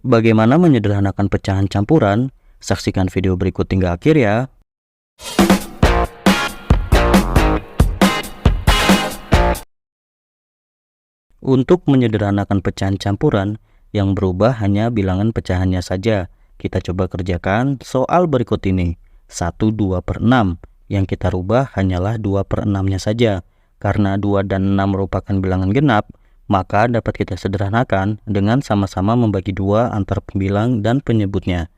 Bagaimana menyederhanakan pecahan campuran? Saksikan video berikut hingga akhir ya. Untuk menyederhanakan pecahan campuran, yang berubah hanya bilangan pecahannya saja. Kita coba kerjakan soal berikut ini. 1/2/6. Yang kita rubah hanyalah 2/6-nya saja. Karena 2 dan 6 merupakan bilangan genap, maka dapat kita sederhanakan dengan sama-sama membagi 2 antar pembilang dan penyebutnya.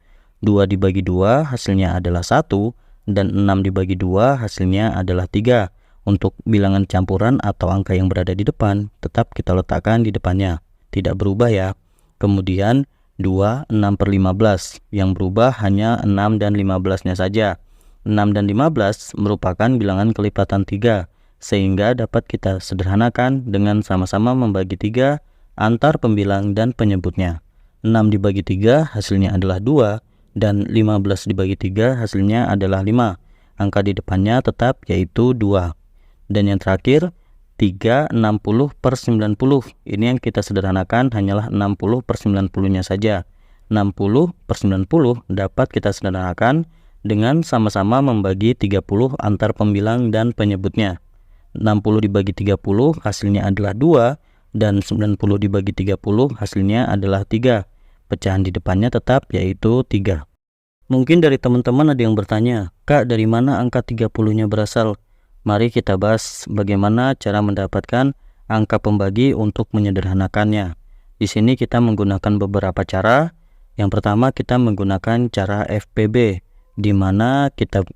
2 dibagi 2 hasilnya adalah 1, dan 6 dibagi 2 hasilnya adalah 3. Untuk bilangan campuran atau angka yang berada di depan, tetap kita letakkan di depannya, tidak berubah ya. Kemudian 2, 6/15, yang berubah hanya 6 dan 15-nya saja. 6 dan 15 merupakan bilangan kelipatan 3, sehingga dapat kita sederhanakan dengan sama-sama membagi 3 antar pembilang dan penyebutnya. 6 dibagi 3 hasilnya adalah 2, dan 15 dibagi 3 hasilnya adalah 5. Angka di depannya tetap yaitu 2. Dan yang terakhir 3, 60/90. Ini yang kita sederhanakan hanyalah 60/90-nya saja. 60/90 dapat kita sederhanakan dengan sama-sama membagi 30 antar pembilang dan penyebutnya. 60 dibagi 30 hasilnya adalah 2, dan 90 dibagi 30 hasilnya adalah 3. Pecahan di depannya tetap yaitu 3. Mungkin dari teman-teman ada yang bertanya, "Kak, dari mana angka 30-nya berasal?" Mari kita bahas bagaimana cara mendapatkan angka pembagi untuk menyederhanakannya. Di sini kita menggunakan beberapa cara. Yang pertama kita menggunakan cara FPB, di mana kita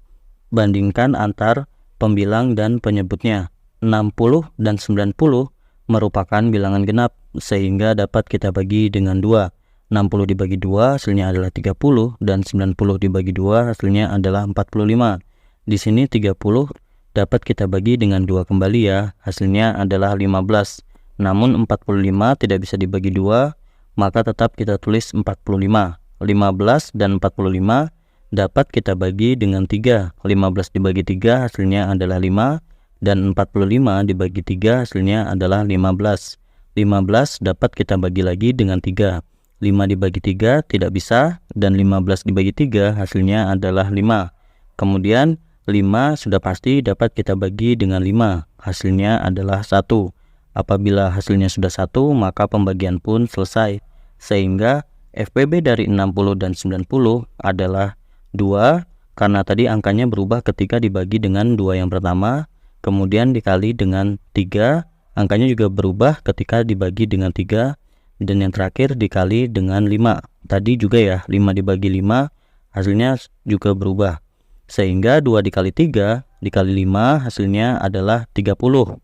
bandingkan antar pembilang dan penyebutnya. 60 dan 90 merupakan bilangan genap, sehingga dapat kita bagi dengan 2. 60 dibagi 2 hasilnya adalah 30, dan 90 dibagi 2 hasilnya adalah 45. Di sini 30 dapat kita bagi dengan 2 kembali ya, hasilnya adalah 15. Namun 45 tidak bisa dibagi 2, maka tetap kita tulis 45. 15 dan 45 dapat kita bagi dengan 3. 15 dibagi 3 hasilnya adalah 5, dan 45 dibagi 3 hasilnya adalah 15. 15 dapat kita bagi lagi dengan 3. 5 dibagi 3 tidak bisa, dan 15 dibagi 3 hasilnya adalah 5. Kemudian 5 sudah pasti dapat kita bagi dengan 5, hasilnya adalah 1. Apabila hasilnya sudah 1, maka pembagian pun selesai, sehingga FPB dari 60 dan 90 adalah 2, karena tadi angkanya berubah ketika dibagi dengan 2 yang pertama, kemudian dikali dengan 3, angkanya juga berubah ketika dibagi dengan 3, dan yang terakhir dikali dengan 5. Tadi juga ya, 5 dibagi 5 hasilnya juga berubah. Sehingga 2 dikali 3 dikali 5 hasilnya adalah 30.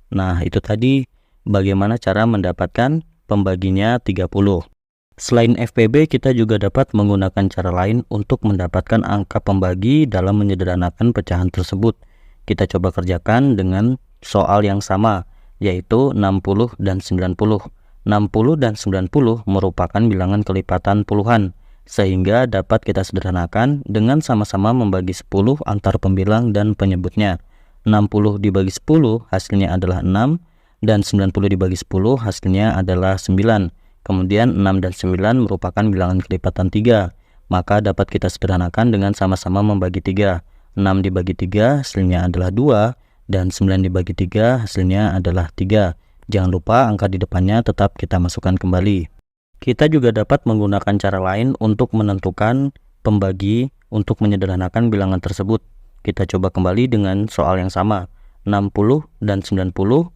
Nah, itu tadi bagaimana cara mendapatkan pembaginya 30. Selain FPB, kita juga dapat menggunakan cara lain untuk mendapatkan angka pembagi dalam menyederhanakan pecahan tersebut. Kita coba kerjakan dengan soal yang sama, yaitu 60 dan 90. 60 dan 90 merupakan bilangan kelipatan puluhan, sehingga dapat kita sederhanakan dengan sama-sama membagi 10 antar pembilang dan penyebutnya. 60 dibagi 10 hasilnya adalah 6, dan 90 dibagi 10 hasilnya adalah 9. Kemudian 6 dan 9 merupakan bilangan kelipatan 3, maka dapat kita sederhanakan dengan sama-sama membagi 3. 6 dibagi 3 hasilnya adalah 2, dan 9 dibagi 3 hasilnya adalah 3. Jangan lupa angka di depannya tetap kita masukkan kembali. Kita juga dapat menggunakan cara lain untuk menentukan pembagi untuk menyederhanakan bilangan tersebut. Kita coba kembali dengan soal yang sama. 60 dan 90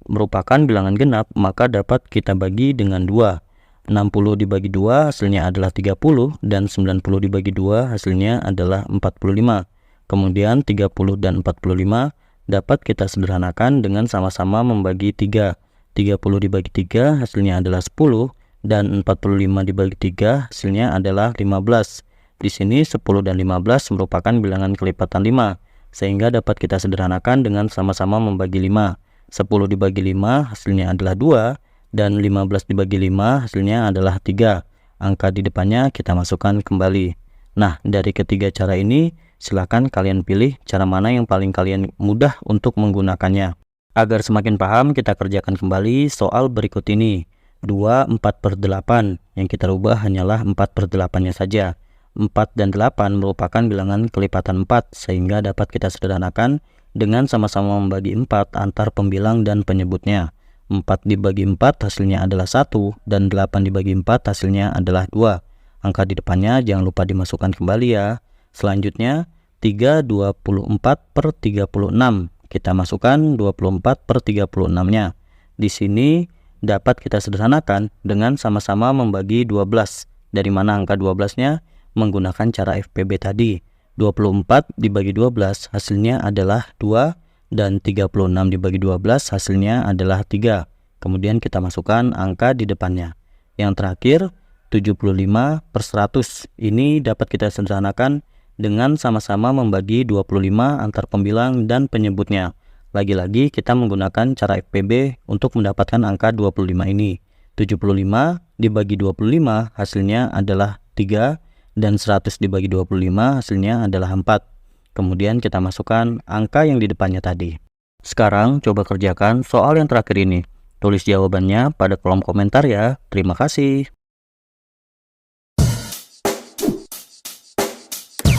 merupakan bilangan genap, maka dapat kita bagi dengan 2. 60 dibagi 2 hasilnya adalah 30, dan 90 dibagi 2 hasilnya adalah 45. Kemudian 30 dan 45 dapat kita sederhanakan dengan sama-sama membagi 3. 30 dibagi 3 hasilnya adalah 10, dan 45 dibagi 3 hasilnya adalah 15. Di sini 10 dan 15 merupakan bilangan kelipatan 5, sehingga dapat kita sederhanakan dengan sama-sama membagi 5. 10 dibagi 5 hasilnya adalah 2, dan 15 dibagi 5 hasilnya adalah 3. Angka di depannya kita masukkan kembali. Nah, dari ketiga cara ini, silahkan kalian pilih cara mana yang paling kalian mudah untuk menggunakannya. Agar semakin paham, kita kerjakan kembali soal berikut ini. 2 4/8, yang kita rubah hanyalah 4/8-nya saja. 4 dan 8 merupakan bilangan kelipatan 4, sehingga dapat kita sederhanakan dengan sama-sama membagi 4 antar pembilang dan penyebutnya. 4 dibagi 4 hasilnya adalah 1, dan 8 dibagi 4 hasilnya adalah 2. Angka di depannya jangan lupa dimasukkan kembali ya. Selanjutnya 3/24/36. Kita masukkan 24/36-nya. Di sini dapat kita sederhanakan dengan sama-sama membagi 12. Dari mana angka 12-nya? Menggunakan cara FPB tadi. 24 dibagi 12 hasilnya adalah 2, dan 36 dibagi 12 hasilnya adalah 3. Kemudian kita masukkan angka di depannya. Yang terakhir 75/100. Ini dapat kita sederhanakan dengan sama-sama membagi 25 antar pembilang dan penyebutnya. Lagi-lagi kita menggunakan cara FPB untuk mendapatkan angka 25 ini. 75 dibagi 25 hasilnya adalah 3, dan 100 dibagi 25 hasilnya adalah 4. Kemudian kita masukkan angka yang di depannya tadi. Sekarang coba kerjakan soal yang terakhir ini. Tulis jawabannya pada kolom komentar ya. Terima kasih.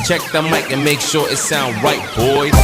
Check the mic and make sure it sound right, boys.